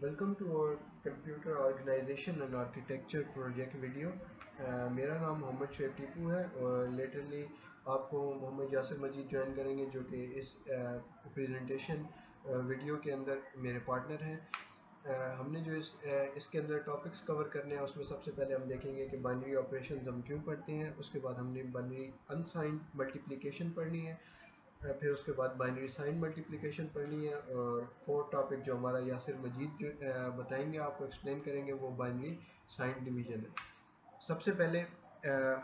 Welcome to our computer organisation and architecture project video. मेरा नाम मोहम्मद शुएब टीपू है और लेटरली आपको मोहम्मद यासिर मजीद ज्वाइन करेंगे जो कि इस प्रेजेंटेशन वीडियो के अंदर मेरे पार्टनर हैं। हमने जो इसके अंदर टॉपिक्स कवर करने हैं उसमें सबसे पहले हम देखेंगे कि बाइनरी ऑपरेशंस हम क्यों पढ़ते हैं। उसके बाद हमने बाइनरी अनसाइंड मल्टीप्लिकेशन पढ़नी है। फिर उसके बाद बाइनरी साइन मल्टीप्लिकेशन पढ़नी है और फोर्थ टॉपिक जो हमारा यासिर मजीद जो बताएंगे आपको एक्सप्लेन करेंगे वो बाइनरी साइन डिवीजन है। सबसे पहले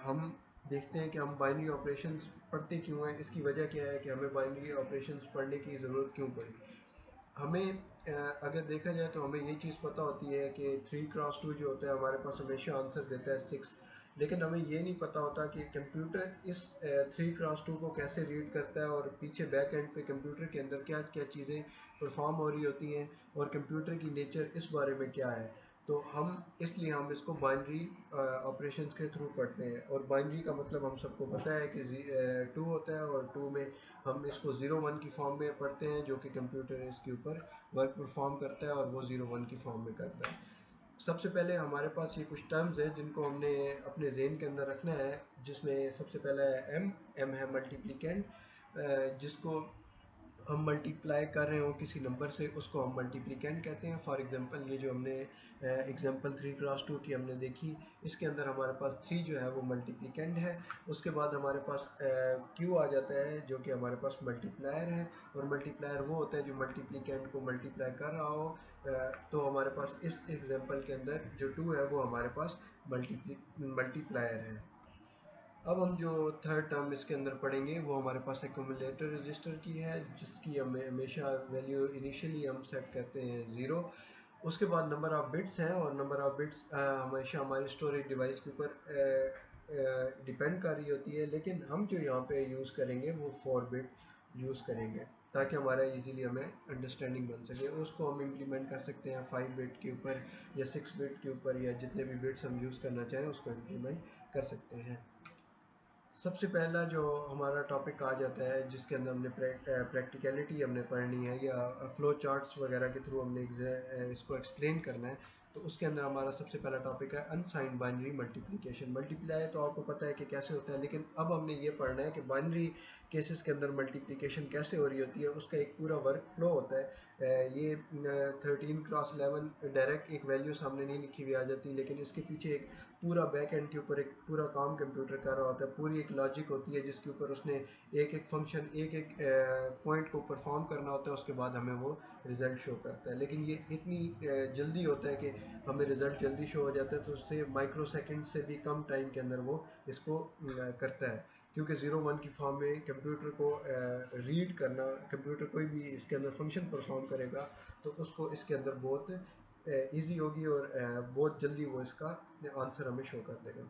हम देखते हैं कि हम बाइनरी ऑपरेशंस पढ़ते क्यों हैं, इसकी वजह क्या है कि हमें बाइनरी ऑपरेशंस पढ़ने की ज़रूरत क्यों पड़ी। हमें अगर देखा जाए तो हमें ये चीज़ पता होती है कि 3x2 जो होता है हमारे पास हमेशा आंसर देता है 6, लेकिन हमें ये नहीं पता होता कि कंप्यूटर इस 3x2 को कैसे रीड करता है और पीछे बैक एंड पे कंप्यूटर के अंदर क्या क्या चीज़ें परफॉर्म हो रही होती हैं और कंप्यूटर की नेचर इस बारे में क्या है। तो इसलिए हम इसको बाइनरी ऑपरेशंस के थ्रू पढ़ते हैं और बाइनरी का मतलब हम सबको पता है कि 2 होता है और 2 में हम इसको 0 1 की फॉर्म में पढ़ते हैं जो कि कंप्यूटर इसके ऊपर वर्क परफॉर्म करता है और वो 0 1 की फॉर्म में करता है। सबसे पहले हमारे पास ये कुछ टर्म्स हैं जिनको हमने अपने जहन के अंदर रखना है, जिसमें सबसे पहला है एम है मल्टीप्लिकेंट, जिसको हम मल्टीप्लाई कर रहे हो किसी नंबर से उसको हम मल्टीप्लिकेंट कहते हैं। फॉर एग्जांपल ये जो हमने एग्जांपल 3x2 की हमने देखी, इसके अंदर हमारे पास 3 जो है वो मल्टीप्लिकेंट है। उसके बाद हमारे पास क्यू आ जाता है जो कि हमारे पास मल्टीप्लायर है और मल्टीप्लायर वो होता है जो मल्टीप्लिकेंट को मल्टीप्लाई कर रहा हो। तो हमारे पास इस एग्जांपल के अंदर जो 2 है वो हमारे पास मल्टीप्लायर है। अब हम जो थर्ड टर्म इसके अंदर पढ़ेंगे वो हमारे पास एक्यूमुलेटर रजिस्टर की है, जिसकी हमें हमेशा वैल्यू इनिशियली हम सेट करते हैं 0। उसके बाद नंबर ऑफ़ बिट्स हैं और नंबर ऑफ़ बिट्स हमेशा हमारी स्टोरेज डिवाइस के ऊपर डिपेंड कर रही होती है, लेकिन हम जो यहाँ पे यूज़ करेंगे वो 4 बिट यूज़ करेंगे ताकि हमारा इजीली हमें अंडरस्टैंडिंग बन सके। उसको हम इम्प्लीमेंट कर सकते हैं 5 बिट के ऊपर या 6 बिट के ऊपर या जितने भी बिट्स हम यूज़ करना चाहें उसको इम्प्लीमेंट कर सकते हैं। सबसे पहला जो हमारा टॉपिक आ जाता है जिसके अंदर हमने प्रैक्टिकलिटी हमने पढ़नी है या फ्लो चार्ट्स वगैरह के थ्रू हमने इसको एक्सप्लेन करना है, तो उसके अंदर हमारा सबसे पहला टॉपिक है अनसाइंड बाइनरी मल्टीप्लिकेशन। मल्टीप्लाई तो आपको पता है कि कैसे होता है, लेकिन अब हमने ये पढ़ना है कि बाइनरी केसेस के अंदर मल्टीप्लिकेशन कैसे हो रही होती है, उसका एक पूरा वर्क फ्लो होता है। ये 13x11 डायरेक्ट एक वैल्यू सामने नहीं लिखी हुई आ जाती, लेकिन इसके पीछे एक पूरा बैक एंड के ऊपर एक पूरा काम कंप्यूटर कर रहा होता है, पूरी एक लॉजिक होती है जिसके ऊपर उसने एक एक फंक्शन एक एक पॉइंट को परफॉर्म करना होता है, उसके बाद हमें वो रिज़ल्ट शो करता है। लेकिन ये इतनी जल्दी होता है कि हमें रिज़ल्ट जल्दी शो हो जाता है, तो उससे माइक्रो सेकेंड से भी कम टाइम के अंदर वो इसको करता है, क्योंकि 0 1 की फॉर्म में कंप्यूटर को रीड करना, कंप्यूटर कोई भी इसके अंदर फंक्शन परफॉर्म करेगा तो उसको इसके अंदर बहुत ईजी होगी और बहुत जल्दी वो इसका आंसर हमें शो कर देगा।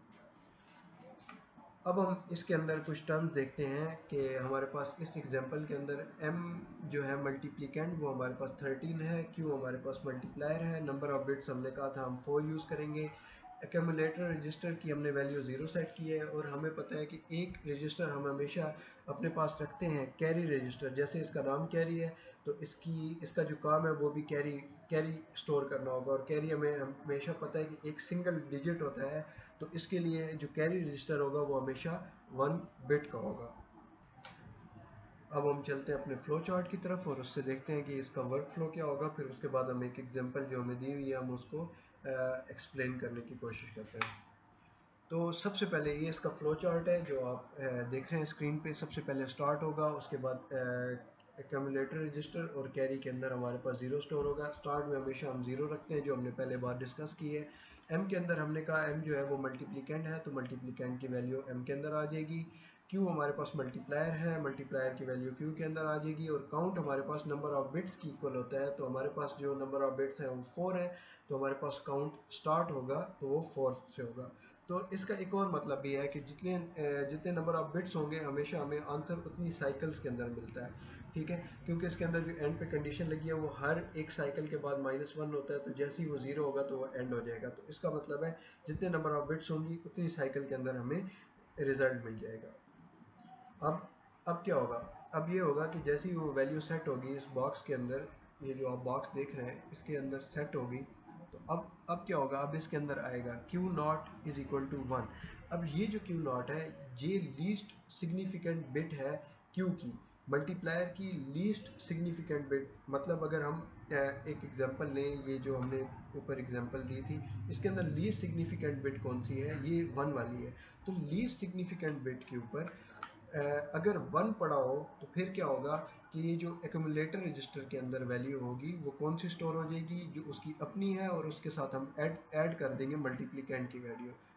अब हम इसके अंदर कुछ टर्म्स देखते हैं कि हमारे पास इस एग्जांपल के अंदर m जो है मल्टीप्लिकेंट वो हमारे पास 13 है, q हमारे पास मल्टीप्लायर है, नंबर ऑफ बिट्स हमने कहा था हम 4 यूज़ करेंगे। एक्यूमुलेटर रजिस्टर की हमने वैल्यू 0 सेट की है और हमें पता है कि एक रजिस्टर हम हमेशा अपने पास रखते हैं कैरी रजिस्टर, जैसे इसका नाम कैरी है तो इसका जो काम है वो भी कैरी स्टोर करना होगा और कैरी हमें हमेशा पता है कि एक सिंगल डिजिट होता है, तो इसके लिए जो कैरी रजिस्टर होगा वो हमेशा 1 बिट का होगा। अब हम चलते हैं अपने फ्लो चार्ट की तरफ और उससे देखते हैं कि इसका वर्क फ्लो क्या होगा। फिर उसके बाद हम एक एग्जांपल जो हमें दी हुई है हम उसको एक्सप्लेन करने की कोशिश करते हैं। तो सबसे पहले ये इसका फ्लो चार्ट है जो आप देख रहे हैं स्क्रीन पे। सबसे पहले स्टार्ट होगा, उसके बाद एक्यूमुलेटर रजिस्टर और कैरी के अंदर हमारे पास 0 स्टोर होगा। स्टार्ट में हमेशा हम 0 रखते हैं जो हमने पहले बार डिस्कस की है। एम के अंदर हमने कहा एम जो है वो मल्टीप्लिकेंट है तो मल्टीप्लिकेंट की वैल्यू एम के अंदर आ जाएगी। क्यू हमारे पास मल्टीप्लायर है, मल्टीप्लायर की वैल्यू क्यू के अंदर आ जाएगी और काउंट हमारे पास नंबर ऑफ बिट्स की इक्वल होता है, तो हमारे पास जो नंबर ऑफ बिट्स है वो 4 है, तो हमारे पास काउंट स्टार्ट होगा तो वो 4 से होगा। तो इसका एक और मतलब भी है कि जितने नंबर ऑफ बिट्स होंगे हमेशा हमें आंसर उतनी साइकिल्स के अंदर मिलता है, ठीक है, क्योंकि इसके अंदर जो एंड पे कंडीशन लगी है वो हर एक साइकिल के बाद -1 होता है, तो जैसे ही वो 0 होगा तो वो एंड हो जाएगा। तो इसका मतलब है जितने नंबर ऑफ बिट्स होंगी उतनी साइकिल के अंदर हमें रिजल्ट मिल जाएगा। अब क्या होगा, अब ये होगा कि जैसे ही वो वैल्यू सेट होगी इस बॉक्स के अंदर ये जो आप बॉक्स देख रहे हैं इसके अंदर सेट होगी, तो अब क्या होगा, अब इसके अंदर आएगा q naught is equal to 1। अब ये जो क्यू नॉट है ये लीस्ट सिग्निफिकेंट बिट है क्यू की, मल्टीप्लायर की लीस्ट सिग्निफिकेंट बिट। मतलब अगर हम एक एग्जांपल लें, ये जो हमने ऊपर एग्जांपल दी थी इसके अंदर लीस्ट सिग्निफिकेंट बिट कौन सी है, ये 1 वाली है। तो लीस्ट सिग्निफिकेंट बिट के ऊपर अगर 1 पड़ा हो तो फिर क्या होगा कि ये जो एक्यूमुलेटर रजिस्टर के अंदर वैल्यू होगी वो कौन सी स्टोर हो जाएगी, जो उसकी अपनी है, और उसके साथ हम ऐड कर देंगे मल्टीप्लिकेंट की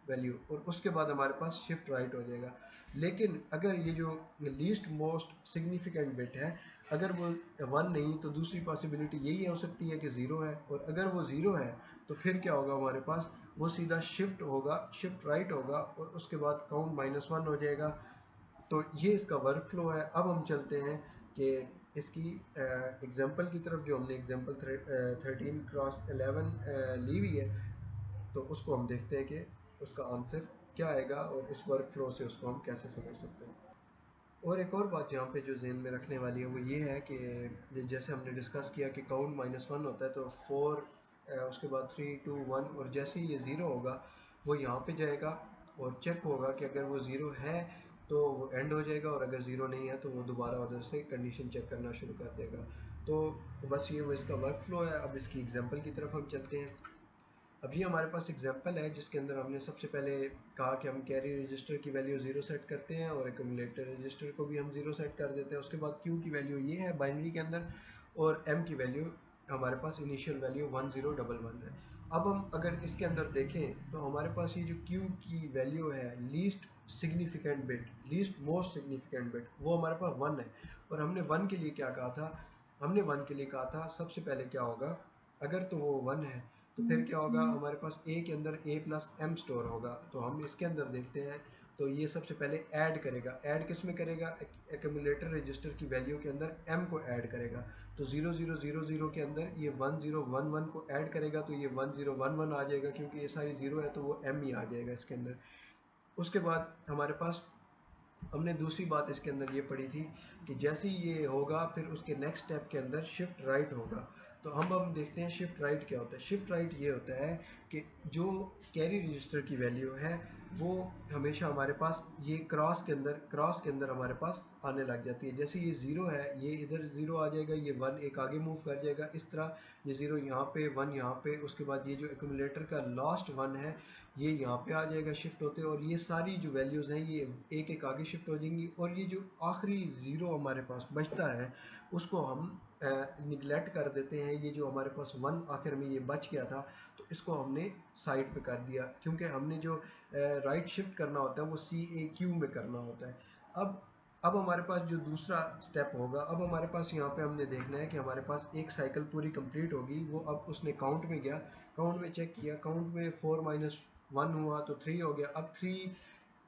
वैल्यू और उसके बाद हमारे पास शिफ्ट राइट हो जाएगा। लेकिन अगर ये जो लीस्ट मोस्ट सिग्निफिकेंट बिट है अगर वो 1 नहीं, तो दूसरी पॉसिबिलिटी यही हो सकती है कि 0 है, और अगर वो 0 है तो फिर क्या होगा हमारे पास, वो सीधा शिफ्ट होगा, शिफ्ट राइट होगा, और उसके बाद काउंट -1 हो जाएगा। तो ये इसका वर्क फ्लो है। अब हम चलते हैं कि इसकी एग्जांपल की तरफ, जो हमने एग्जांपल 13x11 ली हुई है, तो उसको हम देखते हैं कि उसका आंसर क्या आएगा और इस वर्क फ्लो से उसको हम कैसे समझ सकते हैं। और एक और बात यहाँ पे जो ज़हन में रखने वाली है वो ये है कि जैसे हमने डिस्कस किया कि काउंट -1 होता है, तो 4 उसके बाद 3 2 1, और जैसे ही ये 0 होगा वो यहाँ पे जाएगा और चेक होगा कि अगर वो 0 है तो वो एंड हो जाएगा, और अगर 0 नहीं है तो वो दोबारा उधर से कंडीशन चेक करना शुरू कर देगा। तो बस ये वो इसका वर्क फ्लो है। अब इसकी एग्जांपल की तरफ हम चलते हैं। अभी हमारे पास एग्जांपल है जिसके अंदर हमने सबसे पहले कहा कि हम कैरी रजिस्टर की वैल्यू 0 सेट करते हैं और एक्यूमुलेटर रजिस्टर को भी हम 0 सेट कर देते हैं। उसके बाद क्यू की वैल्यू ये है बाइनरी के अंदर, और एम की वैल्यू हमारे पास इनिशियल वैल्यू 1011 है। अब हम अगर इसके अंदर देखें तो हमारे पास ये जो क्यू की वैल्यू है least significant bit, least most significant bit, वो हमारे पास 1 है। और हमने 1 के लिए क्या कहा था, हमने 1 के लिए कहा था सबसे पहले क्या होगा, अगर तो वो 1 है तो फिर क्या होगा, हमारे पास ए के अंदर ए प्लस एम स्टोर होगा। तो हम इसके अंदर देखते हैं, तो ये सबसे पहले ऐड करेगा। ऐड किस में करेगा, एक्यूमुलेटर रजिस्टर की वैल्यू के अंदर एम को ऐड करेगा। तो 0000 के अंदर ये 1011 को ऐड करेगा, तो ये 1011 आ जाएगा, क्योंकि ये सारी 0 है तो वो एम ही आ जाएगा इसके अंदर। उसके बाद हमारे पास हमने दूसरी बात इसके अंदर ये पढ़ी थी कि जैसे ही ये होगा फिर उसके नेक्स्ट स्टेप के अंदर शिफ्ट राइट होगा। तो हम देखते हैं शिफ्ट राइट क्या होता है। शिफ्ट राइट ये होता है कि जो कैरी रजिस्टर की वैल्यू है वो हमेशा हमारे पास ये क्रॉस के अंदर हमारे पास आने लग जाती है। जैसे ये 0 है, ये इधर 0 आ जाएगा, ये 1 एक आगे मूव कर जाएगा, इस तरह ये 0 यहाँ पे, 1 यहाँ पे, उसके बाद ये जो एक्यूमुलेटर का लास्ट 1 है ये यहाँ पे आ जाएगा शिफ्ट होते, और ये सारी जो वैल्यूज़ हैं ये एक एक आगे शिफ्ट हो जाएंगी, और ये जो आखिरी 0 हमारे पास बचता है उसको हम निगलेक्ट कर देते हैं। ये जो हमारे पास 1 आखिर में ये बच गया था, तो इसको हमने साइड पे कर दिया, क्योंकि हमने जो राइट शिफ्ट करना होता है वो CAQ में करना होता है। अब हमारे पास जो दूसरा स्टेप होगा, अब हमारे पास यहाँ पे हमने देखना है कि हमारे पास एक साइकिल पूरी कंप्लीट होगी। वो अब उसने काउंट में गया, काउंट में चेक किया, काउंट में 4 - 1 हुआ तो 3 हो गया। अब 3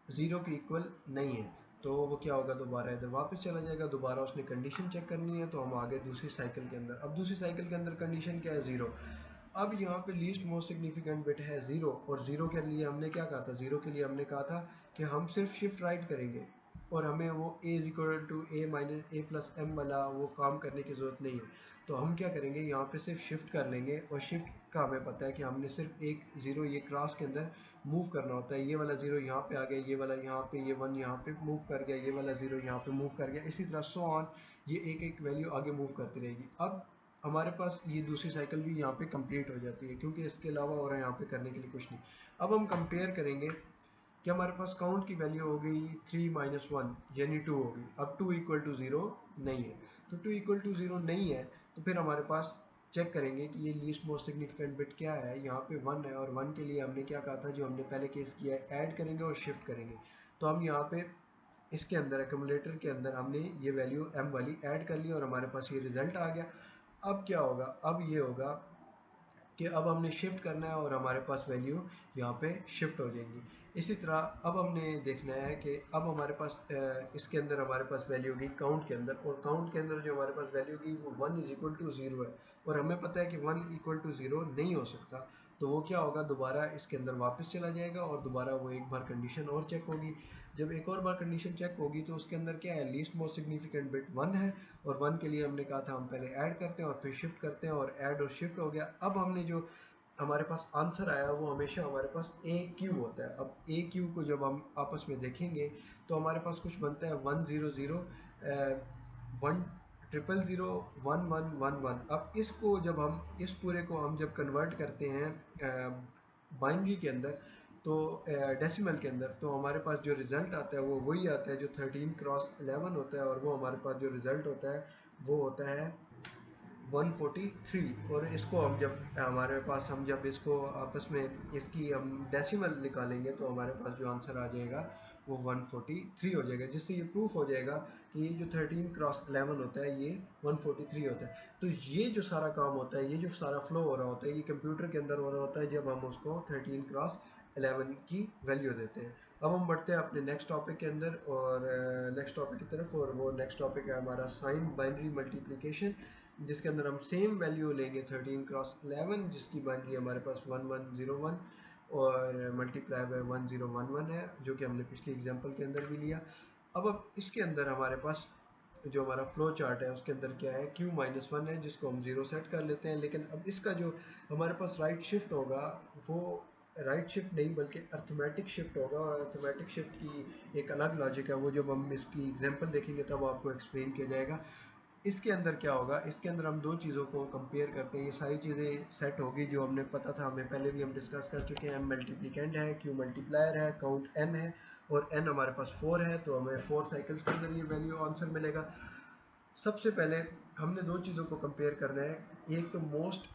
0 के इक्वल नहीं है, तो वो क्या होगा, दोबारा इधर वापस चला जाएगा। दोबारा उसने कंडीशन चेक करनी है, तो हम आ गए दूसरी साइकिल के अंदर। अब दूसरी साइकिल के अंदर कंडीशन क्या है, 0। अब यहाँ पे लीस्ट मोस्ट सिग्निफिकेंट बिट है 0, और 0 के लिए हमने क्या कहा था, 0 के लिए हमने कहा था कि हम सिर्फ शिफ्ट राइट करेंगे और हमें वो a is equal to a minus a plus M वाला वो काम करने की ज़रूरत नहीं है। तो हम क्या करेंगे, यहाँ पे सिर्फ शिफ्ट कर लेंगे, और शिफ्ट का हमें पता है कि हमने सिर्फ एक 0 ये क्रॉस के अंदर मूव करना होता है। ये वाला 0 यहाँ पे आ गया, ये वाला यहाँ पे, ये 1 यहाँ पे मूव कर गया, ये वाला 0 यहाँ पे मूव कर गया, इसी तरह सो ऑन, ये एक एक वैल्यू आगे मूव करती रहेगी। अब हमारे पास ये दूसरी साइकिल भी यहाँ पे कंप्लीट हो जाती है, क्योंकि इसके अलावा और यहाँ पे करने के लिए कुछ नहीं। अब हम कंपेयर करेंगे कि हमारे पास काउंट की वैल्यू हो गई 3 - 1 यानी 2 होगी। अब 2 इक्वल टू 0 नहीं है, तो 2 इक्वल टू 0 नहीं है, तो फिर हमारे पास चेक करेंगे कि ये लीस्ट मोस्ट सिग्निफिकेंट बिट क्या है। यहाँ पे 1 है, और 1 के लिए हमने क्या कहा था, जो हमने पहले केस किया है, ऐड करेंगे और शिफ्ट करेंगे। तो हम यहाँ पे इसके अंदर एक्यूमुलेटर के अंदर हमने ये वैल्यू m वाली ऐड कर ली, और हमारे पास ये रिजल्ट आ गया। अब क्या होगा, अब ये होगा कि अब हमने शिफ्ट करना है और हमारे पास वैल्यू यहाँ पे शिफ्ट हो जाएंगी। इसी तरह अब हमने देखना है कि अब हमारे पास इसके अंदर हमारे पास वैल्यू होगी काउंट के अंदर, और काउंट के अंदर जो हमारे पास वैल्यू होगी वो 1 इज इक्वल टू 0 है, और हमें पता है कि 1 इक्वल टू 0 नहीं हो सकता। तो वो क्या होगा, दोबारा इसके अंदर वापस चला जाएगा और दोबारा वो एक बार कंडीशन और चेक होगी। जब एक और बार कंडीशन चेक होगी तो उसके अंदर क्या है, लीस्ट मोस्ट सिग्निफिकेंट बिट 1 है, और 1 के लिए हमने कहा था हम पहले ऐड करते हैं और फिर शिफ्ट करते हैं, और ऐड और शिफ्ट हो गया। अब हमने जो हमारे पास आंसर आया वो हमेशा हमारे पास ए क्यू होता है। अब ए क्यू को जब हम आपस में देखेंगे तो हमारे पास कुछ बनता है 100 1 ट्रिपल 0 1111। अब इसको जब हम इस पूरे को हम जब कन्वर्ट करते हैं बाइनरी के अंदर, तो डेसिमल के अंदर, तो हमारे पास जो रिज़ल्ट आता है वो वही आता है जो 13 × 11 होता है, और वो हमारे पास जो रिज़ल्ट होता है वो होता है 143। और इसको हम जब हमारे पास हम जब इसको आपस में इसकी हम डेसिमल निकालेंगे तो हमारे पास जो आंसर आ जाएगा वो 143 हो जाएगा, जिससे ये प्रूफ हो जाएगा कि ये जो 13 × 11 होता है ये 143 होता है। तो ये जो सारा काम होता है, ये जो सारा फ्लो हो रहा होता है, ये कंप्यूटर के अंदर हो रहा होता है जब हम उसको 13 × 11 की वैल्यू देते हैं। अब हम बढ़ते हैं अपने नेक्स्ट टॉपिक के अंदर, और नेक्स्ट टॉपिक की तरफ, और वो नेक्स्ट टॉपिक है हमारा साइन बाइनरी मल्टीप्लिकेशन, जिसके अंदर हम सेम वैल्यू लेंगे 13 × 11, जिसकी बाइनरी हमारे पास 1101 और मल्टीप्लाई बाय 1011 है, जो कि हमने पिछली एग्जांपल के अंदर भी लिया। अब इसके अंदर हमारे पास जो हमारा फ्लो चार्ट है उसके अंदर क्या है, q-1 है जिसको हम 0 सेट कर लेते हैं। लेकिन अब इसका जो हमारे पास राइट शिफ्ट होगा वो राइट शिफ्ट नहीं बल्कि अर्थमेटिक शिफ्ट होगा, और अर्थमेटिक शिफ्ट की एक अलग लॉजिक है, वो जब हम इसकी एग्जांपल देखेंगे तब आपको एक्सप्लेन किया जाएगा। इसके अंदर क्या होगा, इसके अंदर हम दो चीज़ों को कंपेयर करते हैं। ये सारी चीज़ें सेट होगी जो हमने पता था, हमें पहले भी हम डिस्कस कर चुके हैं। m मल्टीप्लिकेंड है, q मल्टीप्लायर है, काउंट n है, और n हमारे पास 4 है, तो हमें 4 साइकिल्स के अंदर ये वैल्यू आंसर मिलेगा। सबसे पहले हमने दो चीज़ों को कंपेयर करना है, एक तो most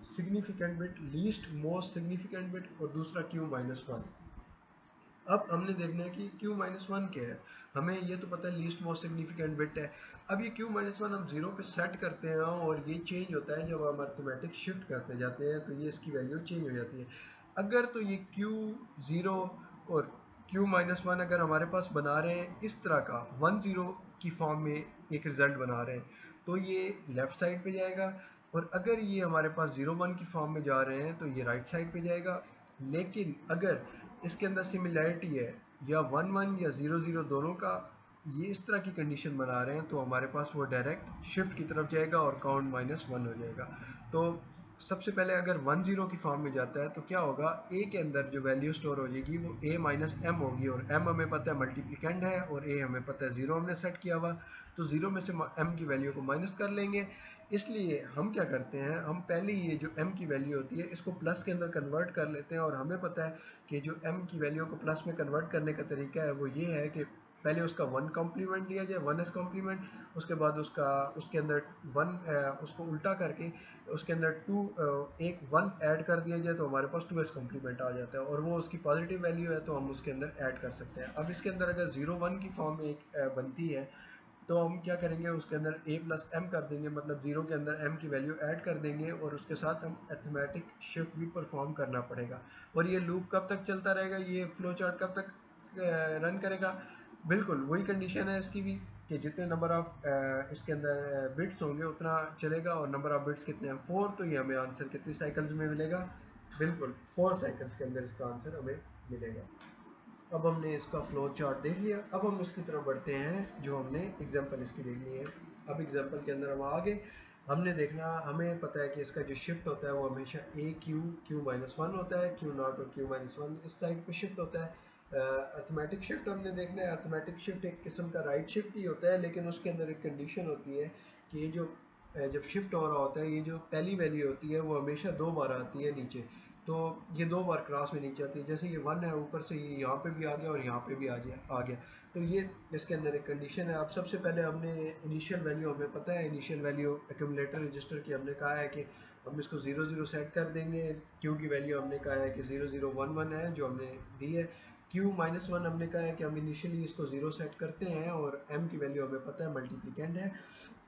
significant bit, least most significant bit, और दूसरा q-1। अब हमने देखना है कि q-1 क्या है। हमें ये तो पता है लीस्ट मोस्ट सिग्निफिकेंट बिट है। अब ये q-1 हम 0 पे सेट करते हैं, और ये चेंज होता है जब हम अर्थमेटिक शिफ्ट करते जाते हैं, तो ये इसकी वैल्यू चेंज हो जाती है। अगर तो ये q0 और q-1 अगर हमारे पास बना रहे हैं इस तरह का 10 की फॉर्म में एक रिजल्ट बना रहे हैं, तो ये लेफ्ट साइड पे जाएगा, और अगर ये हमारे पास 01 की फॉर्म में जा रहे हैं तो ये राइट साइड पे जाएगा। लेकिन अगर इसके अंदर सिमिलैरिटी है या 11 या 00 दोनों का, ये इस तरह की कंडीशन बना रहे हैं, तो हमारे पास वो डायरेक्ट शिफ्ट की तरफ जाएगा और काउंट -1 हो जाएगा। तो सबसे पहले अगर 10 की फॉर्म में जाता है तो क्या होगा, ए के अंदर जो वैल्यू स्टोर हो जाएगी वो a-m होगी, और m हमें पता है मल्टीप्लिकेंड है और a हमें पता है 0 हमने सेट किया हुआ, तो 0 में से m की वैल्यू को माइनस कर लेंगे। इसलिए हम क्या करते हैं, हम पहले ये जो m की वैल्यू होती है इसको प्लस के अंदर कन्वर्ट कर लेते हैं, और हमें पता है कि जो m की वैल्यू को प्लस में कन्वर्ट करने का तरीका है वो ये है कि पहले उसका 1 कॉम्प्लीमेंट लिया जाए, 1s कॉम्प्लीमेंट, उसके बाद उसके अंदर 1 उसको उल्टा करके उसके अंदर 1 ऐड कर दिया जाए, तो हमारे पास 2s कॉम्प्लीमेंट आ जाता है, और वो उसकी पॉजिटिव वैल्यू है तो हम उसके अंदर ऐड कर सकते हैं। अब इसके अंदर अगर 01 की फॉर्म में एक बनती है तो हम क्या करेंगे, उसके अंदर a+m कर देंगे, मतलब 0 के अंदर m की वैल्यू ऐड कर देंगे, और उसके साथ हम अर्थमेटिक शिफ्ट भी परफॉर्म करना पड़ेगा। और ये लूप कब तक चलता रहेगा, ये फ्लो चार्ट कब तक रन करेगा, बिल्कुल वही कंडीशन है इसकी भी, कि जितने नंबर ऑफ इसके अंदर बिट्स होंगे उतना चलेगा, और नंबर ऑफ बिट्स कितने हैं 4, तो ये हमें आंसर कितनी साइकिल्स में मिलेगा, बिल्कुल 4 साइकिल्स के अंदर इसका आंसर हमें मिलेगा। अब हमने इसका फ्लो चार्ट देख लिया, अब हम इसकी तरफ बढ़ते हैं जो हमने एग्जांपल इसकी देखनी है। अब एग्जांपल के अंदर हम आगे हमने देखना, हमें पता है कि इसका जो शिफ्ट होता है वो हमेशा q-1 होता है, q0 और q-1 इस साइड पे शिफ्ट होता है। अर्थमेटिक शिफ्ट हमने देखना है, अर्थमेटिक शिफ्ट एक किस्म का राइट शिफ्ट ही होता है, लेकिन उसके अंदर एक कंडीशन होती है कि ये जो जब शिफ्ट हो रहा होता है, ये जो पहली वैल्यू होती है वो हमेशा 2 बार आती है नीचे, तो ये 2 बार क्रॉस में नीचे आती है। जैसे ये 1 है, ऊपर से ये यहाँ पे भी आ गया और यहाँ पे भी आ गया, तो ये इसके अंदर एक कंडीशन है। अब सबसे पहले हमने इनिशियल वैल्यू, हमें पता है इनिशियल वैल्यू एक्यूमुलेटर रजिस्टर की, हमने कहा है कि हम इसको 00 सेट कर देंगे। क्यू की वैल्यू हमने कहा है कि 0011 है जो हमने दी है। q-1 हमने कहा है कि हम इनिशियली इसको 0 सेट करते हैं, और m की वैल्यू हमें पता है मल्टीप्लिकेंड है,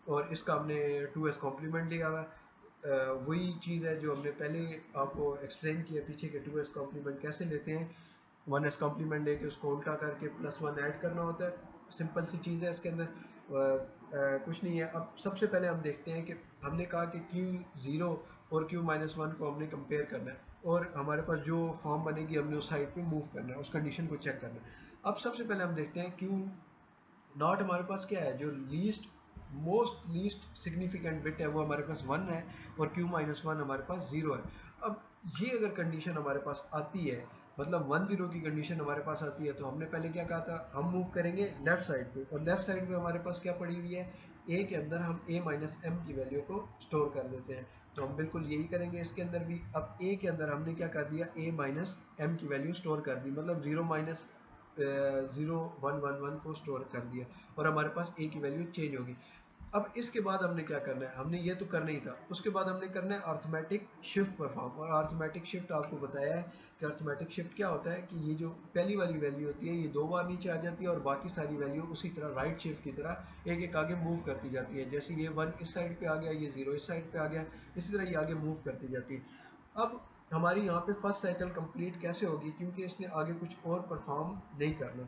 और इसका हमने 2s कॉम्प्लीमेंट लिया हुआ है। वही चीज़ है जो हमने पहले आपको एक्सप्लेन किया पीछे के 2s कॉम्प्लीमेंट कैसे लेते हैं। 1s कॉम्प्लीमेंट लेके उसको उल्टा करके +1 ऐड करना होता है। सिंपल सी चीज़ है इसके अंदर, कुछ नहीं है। अब सबसे पहले हम देखते हैं कि हमने कहा कि Q0 और Q-1 को हमने कंपेयर करना है, और हमारे पास जो फॉर्म बनेगी हमने उस साइड पे मूव करना है, उस कंडीशन को चेक करना है। अब सबसे पहले हम देखते हैं Q0 हमारे पास क्या है, जो मोस्ट लीस्ट सिग्निफिकेंट बिट है वो हमारे पास 1 है, और Q-1 हमारे पास 0 है। अब ये अगर कंडीशन हमारे पास आती है, मतलब 1 0 की कंडीशन हमारे पास आती है, तो हमने पहले क्या कहा था, हम मूव करेंगे लेफ्ट साइड पे, और लेफ्ट साइड पे हमारे पास क्या पड़ी हुई है, ए के अंदर हम a माइनस एम की वैल्यू को स्टोर कर देते हैं। तो हम बिल्कुल यही करेंगे इसके अंदर भी। अब a के अंदर हमने क्या कर दिया, a माइनस एम की वैल्यू स्टोर कर दी, मतलब 0-1-1-1 को स्टोर कर दिया, और हमारे पास a की वैल्यू चेंज होगी। अब इसके बाद हमने क्या करना है, हमने ये तो करना ही था, उसके बाद हमने करना है अर्थमेटिक शिफ्ट परफॉर्म। और अर्थमेटिक शिफ्ट आपको बताया है कि अर्थमेटिक शिफ्ट क्या होता है, कि ये जो पहली वाली वैल्यू होती है ये 2 बार नीचे आ जाती है, और बाकी सारी वैल्यू उसी तरह राइट शिफ्ट की तरह एक एक आगे मूव करती जाती है। जैसे ये 1 इस साइड पे आ गया, ये 0 इस साइड पे आ गया, इसी तरह ये आगे मूव करती जाती है। अब हमारी यहाँ पे फर्स्ट साइकिल कंप्लीट कैसे होगी, क्योंकि इसने आगे कुछ और परफॉर्म नहीं करना।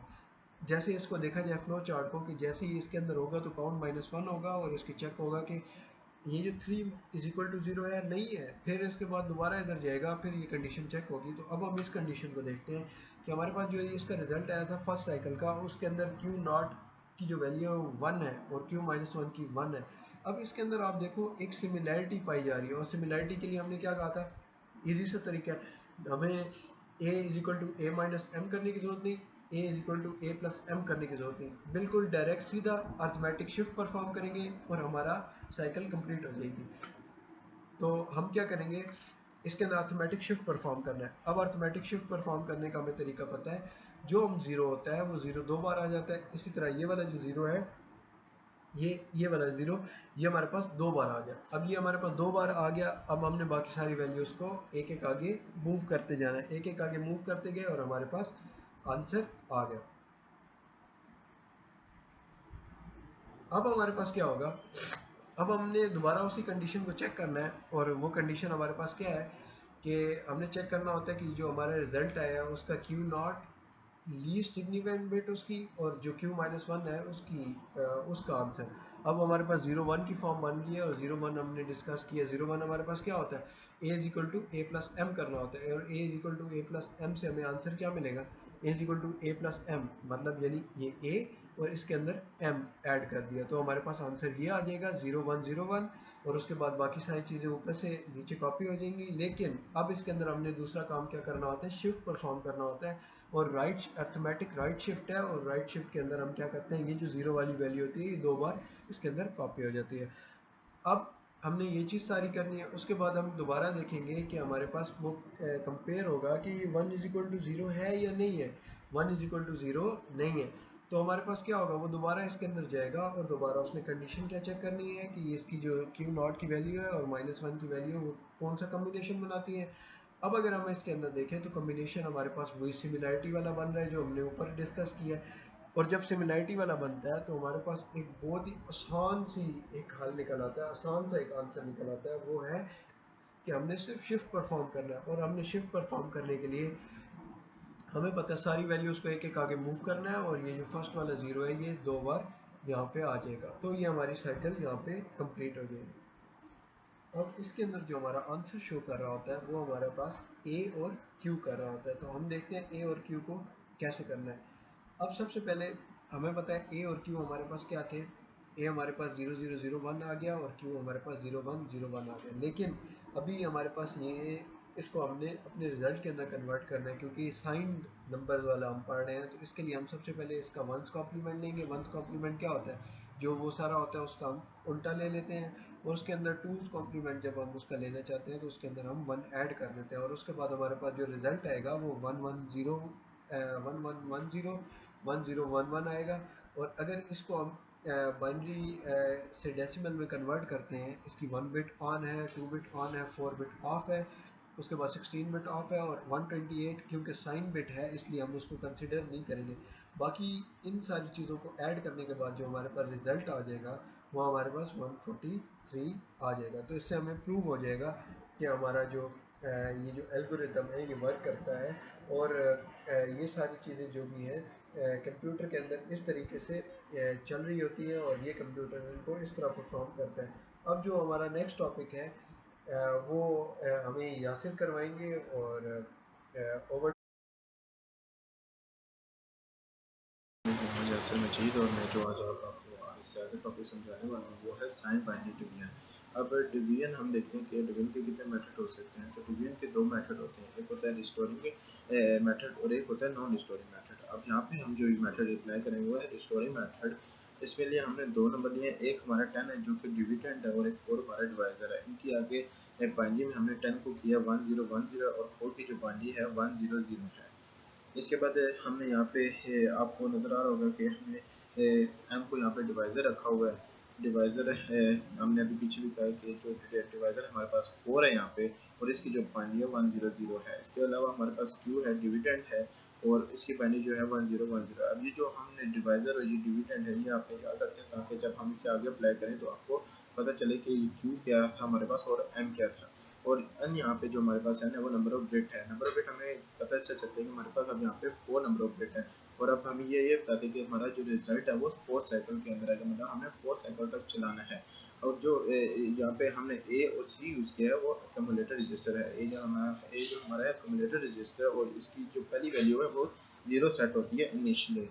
जैसे इसको देखा जाए फ्लो चार्ट को, कि जैसे ही इसके अंदर होगा तो काउंट -1 होगा, और इसकी चेक होगा कि ये जो 3 = 0 है, नहीं है, फिर इसके बाद दोबारा इधर जाएगा, फिर ये कंडीशन चेक होगी। तो अब हम इस कंडीशन को देखते हैं कि हमारे पास जो इसका रिजल्ट आया था फर्स्ट साइकिल का, उसके अंदर Q0 की जो वैल्यू है 1 है, और Q-1 की 1 है। अब इसके अंदर आप देखो एक सिमिलैरिटी पाई जा रही है, और सिमिलैरिटी के लिए हमने क्या कहा था, ईजी सा तरीका है, हमें a=a-m करने की जरूरत नहीं, a=a+m करने की जरूरत नहीं, बिल्कुल डायरेक्ट सीधा अर्थमेटिक शिफ्ट परफॉर्म करेंगे और हमारा साइकिल कंप्लीट हो जाएगी। तो हम क्या करेंगे, इसके अंदर अर्थमेटिक शिफ्ट परफॉर्म करना है। अब अर्थमेटिक शिफ्ट परफॉर्म करने का हमें तरीका पता है, जो हम 0 होता है वो 0 2 बार आ जाता है, इसी तरह ये वाला जो 0 है, ये वाला 0, ये हमारे पास 2 बार आ गया। अब ये हमारे पास 2 बार आ गया, अब हमने बाकी सारी वैल्यूज को एक एक आगे मूव करते जाना है, एक एक आगे मूव करते गए, और हमारे पास आंसर आ गया। अब हमारे पास क्या होगा, अब हमने दोबारा उसी कंडीशन को चेक करना है, और वो कंडीशन हमारे पास क्या है, कि हमने चेक करना होता है कि जो हमारा रिजल्ट आया है उसका Q0 लीस्ट सिग्निफिकेंट बिट उसकी, और जो Q-1 है उसका आंसर। अब हमारे पास 0-1 की फॉर्म बन गई है, और 0-1 हमने डिस्कस किया। 0-1 हमारे पास क्या होता है, a=a+m करना होता है, और a=a+m से हमें आंसर क्या मिलेगा, a=a+m, मतलब यानी ये a और इसके अंदर m ऐड कर दिया, तो हमारे पास आंसर ये आ जाएगा 0-1-0-1, और उसके बाद बाकी सारी चीज़ें ऊपर से नीचे कॉपी हो जाएंगी। लेकिन अब इसके अंदर हमने दूसरा काम क्या करना होता है, शिफ्ट परफॉर्म करना होता है, और अर्थमेटिक राइट शिफ्ट है, और राइट शिफ्ट के अंदर हम क्या करते हैं, ये जो 0 वाली वैल्यू होती है ये 2 बार इसके अंदर कॉपी हो जाती है। अब हमने ये चीज़ सारी करनी है, उसके बाद हम दोबारा देखेंगे कि हमारे पास वो कंपेयर होगा कि 1=0 है या नहीं है। 1=0 नहीं है, तो हमारे पास क्या होगा, वो दोबारा इसके अंदर जाएगा, और दोबारा उसने कंडीशन क्या चेक करनी है कि इसकी जो Q0 की वैल्यू है और -1 की वैल्यू है वो कौन सा कम्बिनेशन बनाती है। अब अगर हम इसके अंदर देखें तो कम्बिनेशन हमारे पास वही सिमिलैरिटी वाला बन रहा है जो हमने ऊपर डिस्कस किया है। और जब सिमिलैरिटी वाला बनता है तो हमारे पास एक बहुत ही आसान सी एक हल निकल आता है, आसान सा एक आंसर निकल आता है, वो है कि हमने सिर्फ शिफ्ट परफॉर्म करना है, और हमने शिफ्ट परफॉर्म करने के लिए हमें पता है सारी वैल्यूज़ को एक एक आगे मूव करना है, और ये जो फर्स्ट वाला 0 है ये 2 बार यहाँ पे आ जाएगा, तो ये हमारी साइकिल यहाँ पे कंप्लीट हो जाएगी। अब इसके अंदर जो हमारा आंसर शो कर रहा होता है वो हमारे पास ए और क्यू कर रहा होता है। तो हम देखते हैं ए और क्यू को कैसे करना है। अब सबसे पहले हमें पता है ए और क्यू हमारे पास क्या थे, ए हमारे पास 0001 आ गया, और क्यू हमारे पास 0101 आ गया। लेकिन अभी हमारे पास ये इसको हमने अपने रिजल्ट के अंदर कन्वर्ट करना है, क्योंकि साइंड नंबर वाला हम पढ़ रहे हैं, तो इसके लिए हम सबसे पहले इसका वंस कॉम्प्लीमेंट लेंगे। वंस कॉम्प्लीमेंट क्या होता है, जो वो सारा होता है उसका हम उल्टा ले लेते हैं, और उसके अंदर टूज कॉम्प्लीमेंट जब हम उसका लेना चाहते हैं तो उसके अंदर हम 1 ऐड कर देते हैं, और उसके बाद हमारे पास जो रिजल्ट आएगा वो 1110 आएगा। और अगर इसको हम बाइनरी से डेसिमल में कन्वर्ट करते हैं, इसकी 1 बिट ऑन है, 2 बिट ऑन है, 4 बिट ऑफ है, उसके बाद 16 बिट ऑफ है, और 128 क्योंकि साइन बिट है इसलिए हम उसको कंसिडर नहीं करेंगे। बाकी इन सारी चीज़ों को ऐड करने के बाद जो हमारे पास रिजल्ट आ जाएगा वो हमारे पास 143 आ जाएगा। तो इससे हमें प्रूव हो जाएगा कि हमारा जो ये जो एल्गोरिदम है ये वर्क करता है, और ये सारी चीज़ें जो भी हैं कंप्यूटर के अंदर इस तरीके से चल रही होती है, और ये कंप्यूटर इनको इस तरह परफॉर्म करता है। अब जो हमारा नेक्स्ट टॉपिक है वो हमें यासिर करवाएंगे, और ओवर। मोहम्मद यासिर मजीद, और मैं जो आज आपको इससे आगे टॉपिक समझाने वाला हूँ वो है साइन बाइनरी डिवीजन। अब डिवीजन हम देखते हैं कि डिवीजन के कितने मेथड हो सकते हैं। तो डिवीजन के दो मेथड होते हैं, एक होता है रिस्टोरिंग मेथड और एक होता है नॉन रिस्टोरिंग मेथड। अब यहाँ पे हम जो मेथड अप्लाई करेंगे वो है रिस्टोरिंग मेथड। इसमें लिए हमने दो नंबर लिए, एक हमारा 10 है जो कि डिविडेंड है, और एक 4 हमारा डिवाइजर है। इनकी आगे बाइनरी में हमने 10 को किया 1010 और 4 की जो बाइनरी है 100 है। इसके बाद हमने यहाँ पे आपको नज़र आ रहा होगा कि हमने एम को यहाँ पे डिवाइज़र रखा हुआ है। डिवाइज़र हमने अभी पीछे भी कहा कि जो डिवाइज़र हमारे पास 4 है यहाँ पे, और इसकी जो बाइनरी है 100 है। इसके अलावा हमारे पास क्यू है, डिविडेंड है, और इसकी बाइनरी जो है 1010। अब ये जो हमने डिवाइज़र और ये डिविडेंड है ये आपने याद रखें, ताकि जब हम इसे आगे अप्लाई करें तो आपको पता चले कि क्यू क्या था हमारे पास और एम क्या था। और अन यहाँ पे जो हमारे पास है ना वो नंबर ऑफ बिट है। नंबर ऑफ बिट हमें पता इससे चलता है कि हमारे पास अब यहाँ पे 4 नंबर ऑफ बिट है, और अब हमें ये बताते हैं कि हमारा जो रिजल्ट है वो 4 साइकिल के अंदर है, मतलब हमें 4 साइकिल तक चलाना है। और जो यहाँ पे हमने ए और सी यूज़ किया है वो कम्युलेटर रजिस्टर है। ए जो हमारा है कम्युलेटर रजिस्टर, और इसकी जो पहली वैल्यू है वो 0 सेट होती है इनिशियली।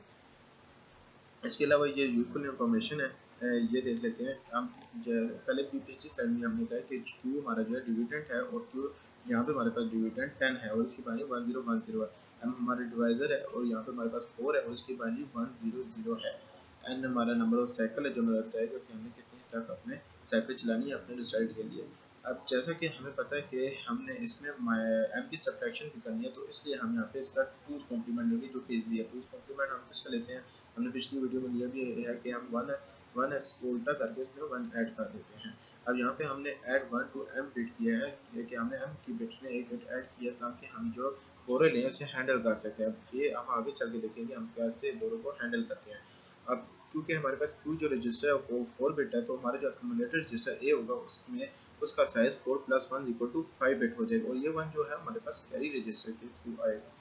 इसके अलावा ये यूज़फुल इंफॉर्मेशन है, ये देख लेते हैं हम। पहले भी पिछली स्लाइड में हमने कहा कि क्यू हमारा जो है डिविडेंट है, और क्यू यहाँ पे हमारे पास डिविडेंट 10 है और इसकी वैल्यू 1010 है। एम हमारे डिवाइजर है और यहाँ पे हमारे पास 4 है और इसकी वैल्यू 100 है। एन हमारा नंबर ऑफ साइकिल है जो हमें लगता है कि हमने कितनी तक अपने साइकिल चलानी है अपने रिजल्ट के लिए। अब जैसा कि हमें पता है कि हमने इसमें एम की सब्ट्रैक्शन भी करनी है, तो इसलिए हम यहाँ पे इसका 2's कॉम्प्लीमेंट लेंगे जो कि ईजी है। 2's कॉम्प्लीमेंट हम किसका लेते हैं, हमने पिछली वीडियो में लिया भी है कि हम वन को उल्टा करके उसमें वन ऐड कर देते हैं। अब यहाँ पे हमने ऐड 1 टू एम बिट किया है, कि हमने एम की बिट में एक बिट ऐड किया ताकि हम जो बोरो लें उसे हैंडल कर सकें। अब ये हम आगे चल के देखेंगे हम कैसे बोरो को हैंडल करते हैं। अब क्योंकि हमारे पास क्यू जो रजिस्टर है वो 4 बिट है, तो हमारा जो अक्यूमुलेटर रजिस्टर ए होगा उसमें उसका साइज 4 + 1 = 5 बिट हो जाएगा, और ये 1 जो है हमारे पास कैरी रजिस्टर के थ्रू आएगा।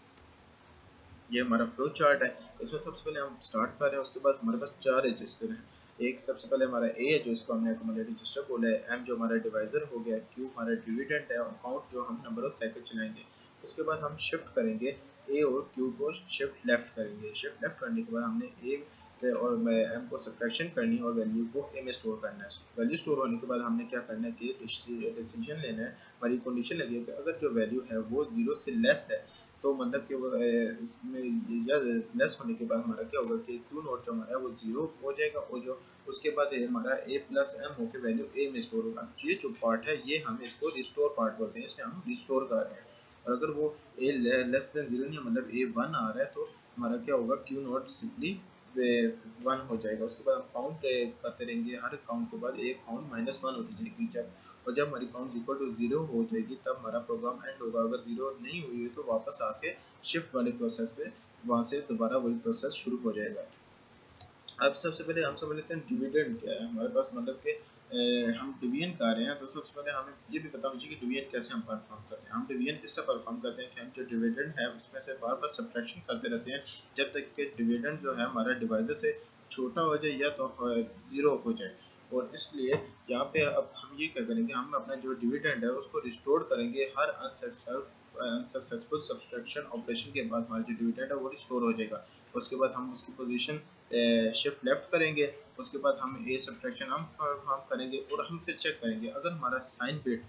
ये हमारा फ्लो चार्ट है। इसमें सबसे पहले हम स्टार्ट कर रहे हैं, उसके बाद हमारे पास 4 रजिस्टर हैं। एक सबसे पहले हमारा ए है जो इसको हमने अक्यूमुलेटर रजिस्टर बोला है, एम जो हमारा डिवाइजर हो गया, क्यू हमारा डिविडेंड है, और काउंट जो हम नंबर ऑफ साइकिल चलाएंगे। उसके बाद हम शिफ्ट करेंगे ए और क्यू को शिफ्ट लेफ्ट करेंगे। शिफ्ट लेफ्ट करने के बाद हमने ए और एम को सब्ट्रैक्शन करनी है और वैल्यू को ए में स्टोर करना है। वैल्यू स्टोर होने के बाद हमने क्या करना है कि डिसीजन लेना है। हमारी कंडीशन लगी है कि अगर जो वैल्यू है वो 0 से लेस है, तो मतलब कि वो इसमें या लेस होने के बाद हमारा क्या होगा कि क्यू नोट जो हमारा है वो 0 हो जाएगा, और जो उसके बाद हमारा ए प्लस एम होकर वैल्यू ए में स्टोर होगा। ये जो पार्ट है ये हम इसको रिस्टोर पार्ट बोलते हैं, इसमें हम रिस्टोर कर रहे हैं। और अगर वो ए लेस देन 0 नहीं, मतलब ए 1 आ रहा है, तो हमारा क्या होगा क्यू नोट सिंपली 1 हो जाएगा। उसके बाद हम काउंट करते रहेंगे, हर काउंट के बाद एक काउंट -1 होती जाएगी जब, और जब हमारी काउंट इक्वल टू 0 हो जाएगी तब हमारा प्रोग्राम एंड होगा। अगर 0 नहीं हुई है तो वापस आके शिफ्ट वाले प्रोसेस पे वहाँ से दोबारा वही प्रोसेस शुरू हो जाएगा। अब सबसे पहले हम समझ लेते हैं डिविडेंड क्या है हमारे पास, मतलब कि हम डिवीजन कर रहे हैं, तो सबसे पहले हमें ये भी पता होना चाहिए कि डिवीजन कैसे हम परफॉर्म करते हैं। हम डिवीजन इससे परफॉर्म करते हैं कि हम जो डिविडेंड है उसमें से बार बार सब्ट्रैक्शन करते रहते हैं जब तक कि डिविडेंड जो है हमारा डिवाइजर से छोटा हो जाए या तो 0 हो जाए। और इसलिए यहाँ पे अब हम ये क्या करेंगे, हम अपना जो डिविडेंड है उसको रिस्टोर करेंगे। हर अनसक्सेसफुल सब्ट्रैक्शन ऑपरेशन के बाद हमारा जो डिविडेंड है वो रिस्टोर हो जाएगा। उसके बाद हम उसकी पोजीशन शिफ्ट लेफ्ट करेंगे। उसके बाद हम ए सब्ट्रैक्शन हम करेंगे, और हम फिर चेक करेंगे अगर हमारा साइन बिट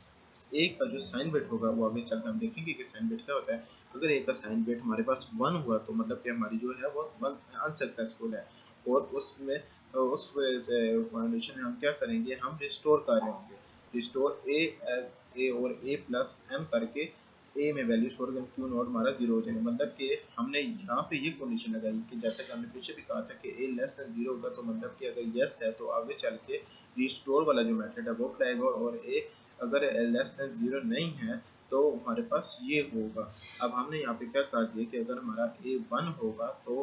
ए का जो साइन बिट होगा वो आगे चलकर हम देखेंगे कि साइन बिट क्या होता है। अगर ए का साइन बिट हमारे पास 1 हुआ तो मतलब कि हमारी जो है वो अनसक्सेसफुल है, और उसमें उस कंडीशन में हम क्या करेंगे, हम रिस्टोर कर रहे होंगे। रिस्टोर ए एज ए और ए प्लस एम करके ए में वैल्यू स्टोर करें, क्यू नॉट हमारा 0 हो जाएगा। मतलब कि हमने यहाँ पे ये कंडीशन लगाई कि जैसा कि हमने पीछे भी कहा था कि ए लेस देन 0 होगा, तो मतलब कि अगर यस है तो आगे चल के रिस्टोर वाला जो मेथड है वो अप्लाइगा, और ए अगर लेस देन 0 नहीं है तो हमारे पास ये होगा। अब हमने यहाँ पे क्या कर दिया कि अगर हमारा ए 1 होगा तो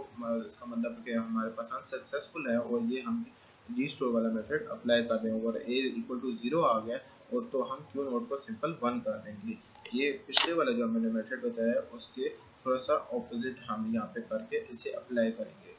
इसका मतलब कि हमारे पास अनसक्सेसफुल है, और ये हम रिस्टोर वाला मेथड अप्लाई कर दें। अगर ए इक्वल टू 0 आ गया और तो हम क्यू नोड को सिंपल 1 कर देंगे। ये पिछले वाला जो मैंने मेथड बताया उसके थोड़ा सा ऑपोजिट हम यहाँ पे करके इसे अप्लाई करेंगे।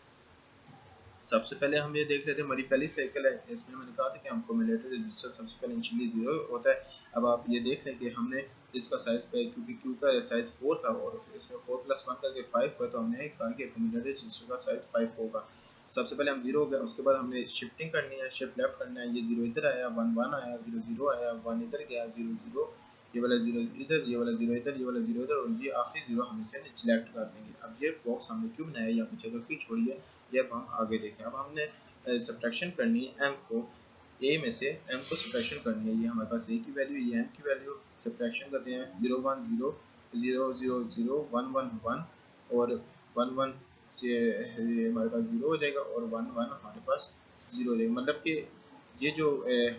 सबसे पहले हम ये देख रहे थे हमारी पहली साइकिल है, इसमें मैंने कहा था कि हमको मिलिट्री रजिस्टर सबसे पहले इनिशियली 0 होता है। अब आप ये देख लें कि हमने इसका साइज पे क्योंकि क्यू का साइज 4 था और इसमें 4 + 1 करके 5 हुआ, तो हमने कहा कि मिलिट्री रजिस्टर का साइज 5 होगा। सबसे पहले हम 0 हो गया, उसके बाद हमने शिफ्टिंग करनी है, शिफ्ट लेफ्ट करना है, ये 0 इधर आया, 1 1 आया, 0 0 आया, 1 इधर गया, 0 0, ये वाला 0 इधर, ये वाला 0 इधर, ये वाला 0 इधर, और ये आखिरी 0 हम इसे सिलेक्ट कर देंगे। अब ये बॉक्स हमने क्यों बनाया, यहाँ पे जगह क्यों छोड़ी है, ये अब हम आगे देखें। अब हमने सब्ट्रैक्शन करनी है m को, a में से m को सब्ट्रैक्शन करनी है। ये हमारे पास a की वैल्यू, ये m की वैल्यू, सब्ट्रैक्शन करते हैं 0 1 0 0 0 0 1 1 1 और 1 1 से ये हमारे पास 0 हो जाएगा और 1 1 हमारे पास 0 हो जाएगा। मतलब कि ये जो ये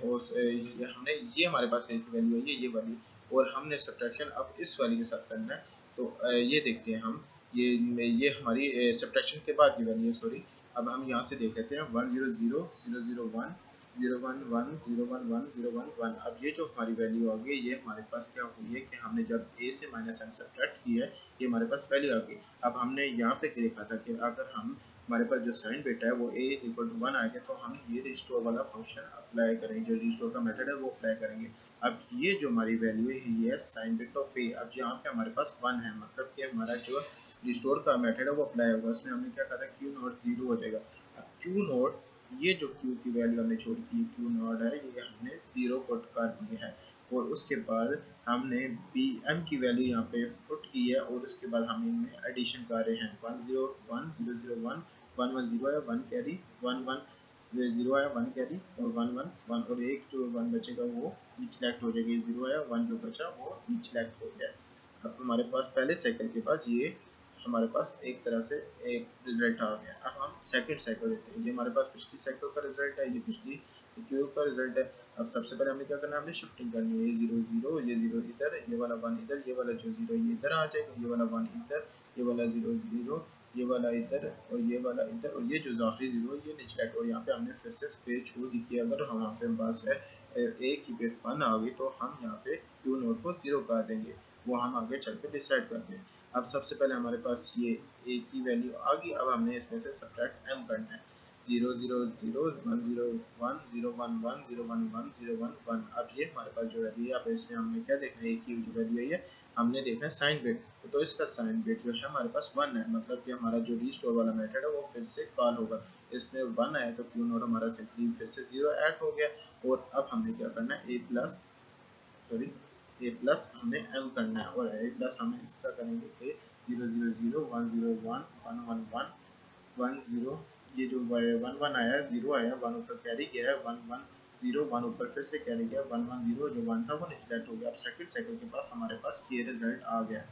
हमने ये हमारे पास a की वैल्यू है, ये वाली, और हमने सब्ट्रैक्शन अब इस वाली के साथ करना है। तो ये देखते हैं हम, ये हमारी सब्ट्रैक्शन के बाद की वैल्यू है, सॉरी। अब हम यहाँ से देख लेते हैं 1 0 0 0 0 1 0 1 1 0 1 1 0 1 1। अब ये जो हमारी वैल्यू आ गई, ये हमारे पास क्या हुई है कि हमने जब a से माइनस m सब्ट्रैक्ट की है, ये हमारे पास वैल्यू आ गई। अब हमने यहाँ पे देखा था कि अगर हम हमारे पास जो साइन बेटा है वो a = 1 आ गया, तो हम ये रिस्टोर वाला फंक्शन अप्लाई करेंगे, जो रिस्टोर का मेथड है वो अप्लाई करेंगे। अब ये जो हमारी वैल्यू है ये है साइन बिट ऑफ a। अब यहाँ पे हमारे पास 1 है, मतलब कि हमारा जो रिस्टोर का मेथड है वो अप्लाई होगा। उसमें हमने क्या कहा था, क्यू नॉट 0 हो जाएगा। अब क्यू नॉट, ये जो क्यू की वैल्यू हमने छोड़ी थी, क्यू नॉट है, ये हमने 0 पुट कर दी है, और उसके बाद हमने बी एम की वैल्यू यहाँ पे पुट की है, और उसके बाद हम इनमें एडिशन कर रहे हैं 1 0 1 0 0 1 1 1 0 है, 1 कैरी 1 1 0 आया, 1 कैरी और 1 1 1, और एक जो 1 बचेगा वो सिलेक्ट हो जाएगी, 0 आया, 1 जो बचा वो सिलेक्ट हो गया। अब हमारे पास पहले साइकिल के बाद ये हमारे पास एक तरह से एक रिजल्ट आ गया। अब हम सेकंड साइकिल देते हैं, ये हमारे पास पिछली साइकिल का रिजल्ट है, ये पिछली क्यूब का रिजल्ट है। अब सबसे पहले हमें क्या करना है, हमने शिफ्टिंग करनी है, ये 0 0, ये 0 इधर, ये वाला 1 इधर, ये वाला जो 0 ये इधर आ जाएगा, ये वाला 1 इधर, ये वाला 0 0, ये वाला इधर और ये वाला इधर, और ये जो आखिरी 0 ये नीचे, और यहाँ पे हमने फिर से स्पेस छोड़ दी कि अगर हम यहाँ पे पास है a की बेस 1 आ गई, तो हम यहाँ पे क्यू नोट को 0 कर देंगे, वो हम आगे चल के डिसाइड करते हैं। अब सबसे पहले हमारे पास ये a की वैल्यू आ गई। अब हमने इसमें से सब्ट्रैक्ट m करना है, 0 0 0 1 0 1 0 1 1 0 1 1 0 1 1। अब ये हमारे पास जो वैल्यू है, अब इसमें हमने क्या देखना है, a की जो वैल्यू है ये हमने देखना है साइन बिट, तो इसका साइन बिट जो है हमारे पास 1 है, मतलब कि हमारा जो रीस्टोर वाला मेथड है वो फिर से कॉल होगा। इसमें 1 आया तो क्यू नोट हमारा सिंपली फिर से 0 ऐड हो गया। और अब हमने क्या करना है, ए प्लस हमने m करना है, और a प्लस हमें इसका करेंगे कि 0 0 0 1 0 1 1 1 1 1 0, ये जो 1 1 आया, 0 आया, 1 ऊपर कैरी किया है, 1 1 0 1 ऊपर फिर से कैरी किया, 1 1 0, जो 1 था वो सिलेक्ट हो गया। अब सेकंड साइकिल के पास हमारे पास ये रिजल्ट आ गया।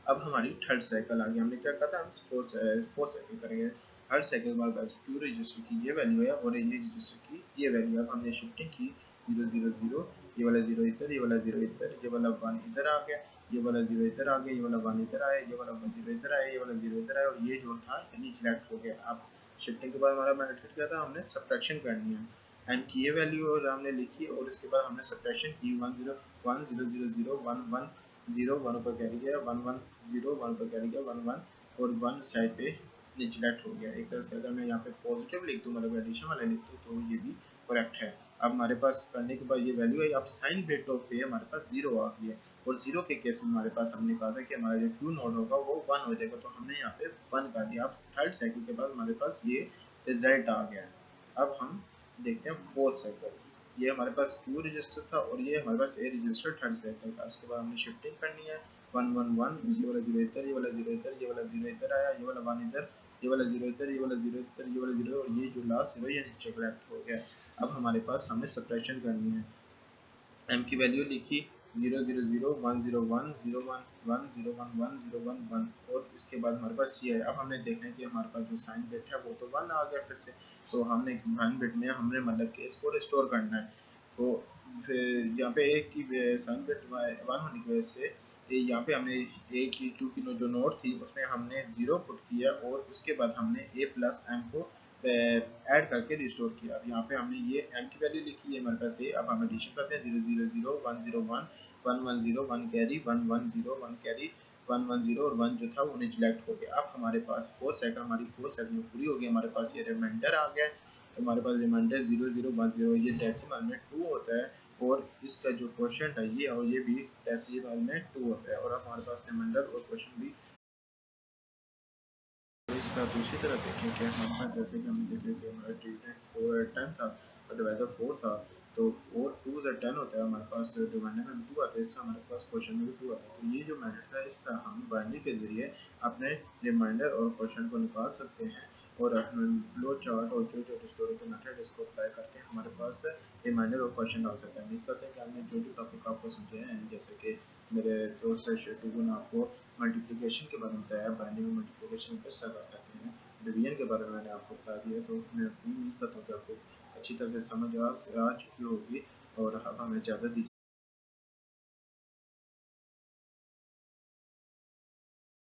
अब हमारी थर्ड साइकिल आ गई, हमने क्या कहा था, हम फोर्थ साइकिल करेंगे। थर्ड साइकिल हमारे पास क्यू रजिस्टर की ये वैल्यू है और ये रजिस्टर की ये वैल्यू है। अब हमने शिफ्टिंग की 0 0 0, ये वाला 0 इधर, ये वाला 0 इधर, ये वाला 1 इधर आ गया, ये वाला 0 इधर आ गया, ये वाला 1 इधर आया, ये वाला 0 इधर आया, ये वाला 0 इधर आया, और ये जो था यानी सिलेक्ट हो गया। अब शिफ्टिंग के बाद हमारा मेथड क्या था, हमने सब्ट्रैक्शन करनी है, एंड की ये वैल्यू और हमने लिखी, और उसके बाद हमने सब्ट्रैक्शन की 1 0 1 0 0 0 1 1 0 1 ऊपर कैरी किया, 1 1 0 1 ऊपर कैरी किया, 1 1 और 1 साइड पे निचलेट हो गया। एक तरह से अगर मैं यहाँ पे पॉजिटिव लिख दूँ, मतलब एडिशन वाला लिख दूँ, तो ये भी करेक्ट है। अब हमारे पास करने के बाद ये वैल्यू है, अब साइन बिट ऑफ ए हमारे पास 0 आ गई है, और 0 के केस में हमारे पास हमने कहा था कि हमारा जो क्यू नोड होगा वो 1 हो जाएगा, तो हमने यहाँ पे 1 कर दिया। अब थर्ड साइकिल के बाद हमारे पास ये रिजल्ट आ गया है। अब हम देखते हैं फोर्थ साइकिल, ये हमारे पास क्यू रजिस्टर था और ये हमारे पास ए रजिस्टर थर्ड साइकिल था। उसके बाद हमने शिफ्टिंग करनी है 1 1 1, ये वाला 0 इधर, ये वाला 0 इधर, ये वाला 0 इधर आया, ये वाला 1 इधर, ये वाला 0 इधर, ये वाला 0 इधर, ये वाला 0, और ये जो लास्ट 0 ये नीचे कलेक्ट हो गया। अब हमारे पास हमने सब्ट्रैक्शन करनी है, m की वैल्यू लिखी 0 0 0 1 0 1 0 1 1 0 1 1 0 1 1, और इसके बाद हमारे पास ये है। अब हमने देखना है कि हमारे पास जो साइन बिट है वो तो 1 आ गया फिर से, तो हमने साइन बिट में हमने मतलब कि इसको रिस्टोर करना है। तो फिर यहाँ पे एक की साइन बिट 1 होने की वजह से यहाँ पे हमने ए की 2 की जो नोट थी उसमें हमने 0 पुट किया, और उसके बाद हमने a प्लस m को ऐड करके रिस्टोर किया। अब यहाँ पे हमने ये एम की वैल्यू लिखी है हमारे पास ये। अब हम एडिशन करते हैं 000 101 110 1 कैरी 110 1 कैरी 110 और 1 जो था वो निगलेक्ट हो गया। अब हमारे पास 4 सेकंड हमारी 4 सेकंड पूरी हो गई। हमारे पास ये रिमाइंडर आ गया। तो हमारे पास रिमाइंडर 0010 ये डेसिमल में 2 होता है और इसका जो क्वोशिएंट है ये और ये भी डेसिमल में 2 होता है। और अब हमारे पास रिमाइंडर और क्वोशिएंट भी इस दूसरी तरफ देखें कि हमारे पास जैसे कि हमने देखा कि हमारा डिविडेंड 10 था और डिवाइडर 4 था, तो 4 2 से 10 होता है। हमारे पास डिवाइडर में 2 आता है, इसका हमारे पास क्वेश्चन में भी 2 आता है। तो ये जो मेथड था इसका हम बाइनरी के ज़रिए अपने रिमाइंडर और क्वेश्चन को निकाल सकते हैं। और हम फ्लो चार्ट और जो जो हिस्टोरिकल मेथड इसको अप्लाई करके हमारे पास रिमाइंडर और क्वेश्चन डाल सकते हैं। उम्मीद करते हैं कि हमने जो जो टॉपिक आपको समझाए हैं, जैसे कि मेरे दोस्त शेटू ने आपको मल्टीप्लिकेशन के बारे में बताया, बाइनरी में मल्टीप्लिकेशन कैसे कर सकते हैं, डिवीजन के बारे में मैंने आपको बता दिया। तो मैं उम्मीद करता हूँ कि आपको अच्छी तरह से समझ आ चुकी होगी। और अब हमें इजाज़त दीजिए।